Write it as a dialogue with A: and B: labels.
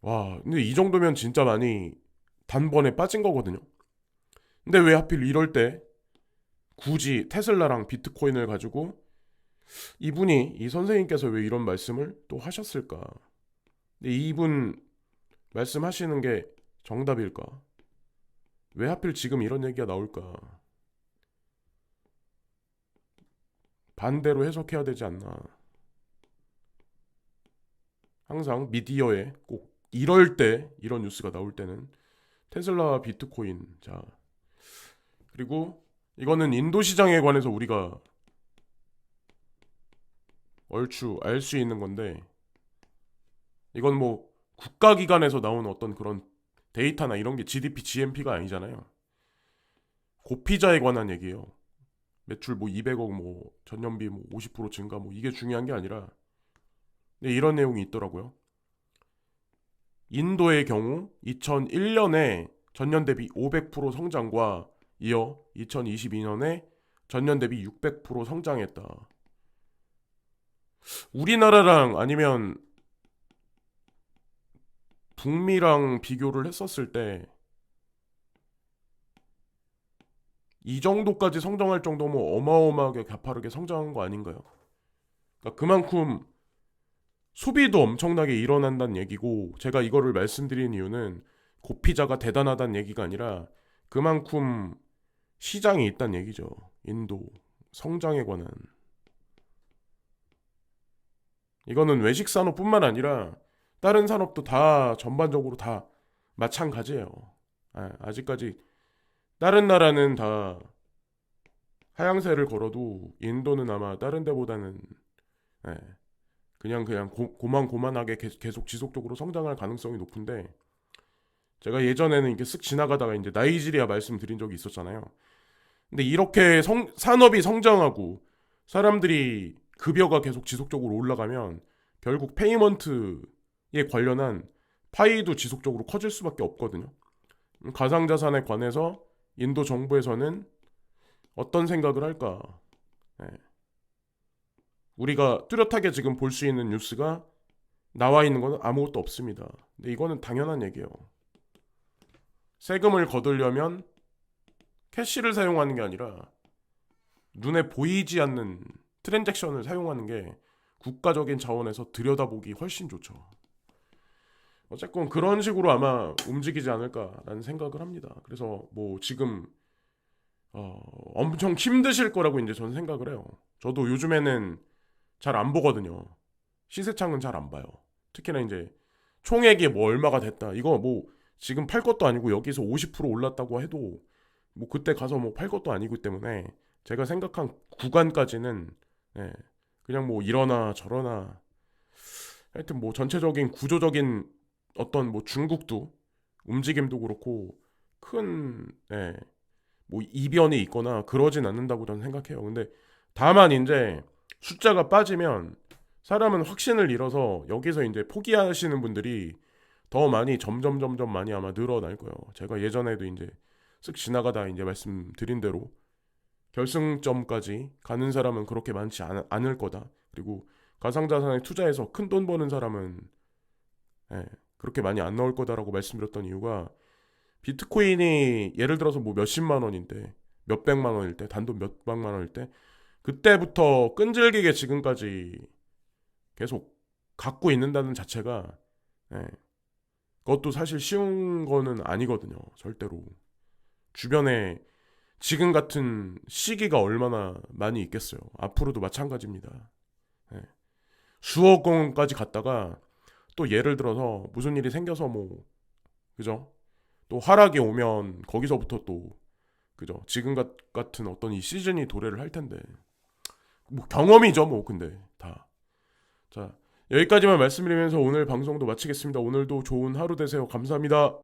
A: 와, 근데 이 정도면 진짜 많이 단번에 빠진 거거든요. 근데 왜 하필 이럴 때 굳이 테슬라랑 비트코인을 가지고 이분이 이 선생님께서 왜 이런 말씀을 또 하셨을까? 근데 이분 말씀하시는 게 정답일까? 왜 하필 지금 이런 얘기가 나올까? 반대로 해석해야 되지 않나? 항상 미디어에 꼭 이럴 때 이런 뉴스가 나올 때는 테슬라와 비트코인. 자, 그리고 이거는 인도 시장에 관해서 우리가 얼추 알 수 있는 건데, 이건 뭐 국가기관에서 나온 어떤 그런 데이터나 이런 게 GDP, GNP가 아니잖아요. 고피자에 관한 얘기예요. 매출 뭐 200억, 뭐 전년비 뭐 50% 증가, 뭐 이게 중요한 게 아니라, 네, 이런 내용이 있더라고요. 인도의 경우 2001년에 전년 대비 500% 성장과 이어 2022년에 전년 대비 600% 성장했다. 우리나라랑 아니면 북미랑 비교를 했었을 때 이 정도까지 성장할 정도면 어마어마하게 가파르게 성장한 거 아닌가요? 그러니까 그만큼 소비도 엄청나게 일어난다는 얘기고, 제가 이거를 말씀드린 이유는 고피자가 대단하다는 얘기가 아니라 그만큼 시장이 있다는 얘기죠. 인도 성장에 관한. 이거는 외식 산업뿐만 아니라 다른 산업도 다 전반적으로 다 마찬가지예요. 아직까지 다른 나라는 다 하향세를 걸어도 인도는 아마 다른 데보다는, 예, 그냥 고만고만하게 계속 지속적으로 성장할 가능성이 높은데, 제가 예전에는 이게 쓱 지나가다가 이제 나이지리아 말씀드린 적이 있었잖아요. 근데 이렇게 산업이 성장하고 사람들이 급여가 계속 지속적으로 올라가면 결국 페이먼트에 관련한 파이도 지속적으로 커질 수밖에 없거든요. 가상자산에 관해서 인도 정부에서는 어떤 생각을 할까? 예. 우리가 뚜렷하게 지금 볼 수 있는 뉴스가 나와 있는 건 아무것도 없습니다. 근데 이거는 당연한 얘기예요. 세금을 거두려면 캐시를 사용하는 게 아니라 눈에 보이지 않는 트랜잭션을 사용하는 게 국가적인 차원에서 들여다보기 훨씬 좋죠. 어쨌건 그런 식으로 아마 움직이지 않을까라는 생각을 합니다. 그래서 뭐 지금 엄청 힘드실 거라고 이제 저는 생각을 해요. 저도 요즘에는 잘 안 보거든요. 시세창은 잘 안 봐요. 특히나 이제 총액이 뭐 얼마가 됐다. 이거 뭐 지금 팔 것도 아니고 여기서 50% 올랐다고 해도 뭐 그때 가서 뭐 팔 것도 아니기 때문에 제가 생각한 구간까지는, 예, 그냥 뭐 이러나 저러나 하여튼 뭐 전체적인 구조적인 어떤 뭐 중국도 움직임도 그렇고 큰, 예, 뭐 이변이 있거나 그러진 않는다고 저는 생각해요. 근데 다만 이제 숫자가 빠지면 사람은 확신을 잃어서 여기서 이제 포기하시는 분들이 더 많이 점점 많이 아마 늘어날 거예요. 제가 예전에도 이제 쓱 지나가다 이제 말씀드린 대로 결승점까지 가는 사람은 그렇게 많지 않을 거다. 그리고 가상자산에 투자해서 큰 돈 버는 사람은, 예, 그렇게 많이 안 나올 거다라고 말씀드렸던 이유가, 비트코인이 예를 들어서 뭐 몇십만 원인데 몇백만 원일 때, 단돈 몇백만 원일 때 그때부터 끈질기게 지금까지 계속 갖고 있는다는 자체가, 예, 그것도 사실 쉬운 거는 아니거든요. 절대로. 주변에 지금 같은 시기가 얼마나 많이 있겠어요. 앞으로도 마찬가지입니다. 예. 수억 원까지 갔다가 또 예를 들어서 무슨 일이 생겨서 뭐, 그죠? 또 하락이 오면 거기서부터 또, 그죠? 지금 같은 어떤 이 시즌이 도래를 할 텐데, 뭐 경험이죠 뭐. 근데 다. 자, 여기까지만 말씀드리면서 오늘 방송도 마치겠습니다. 오늘도 좋은 하루 되세요. 감사합니다.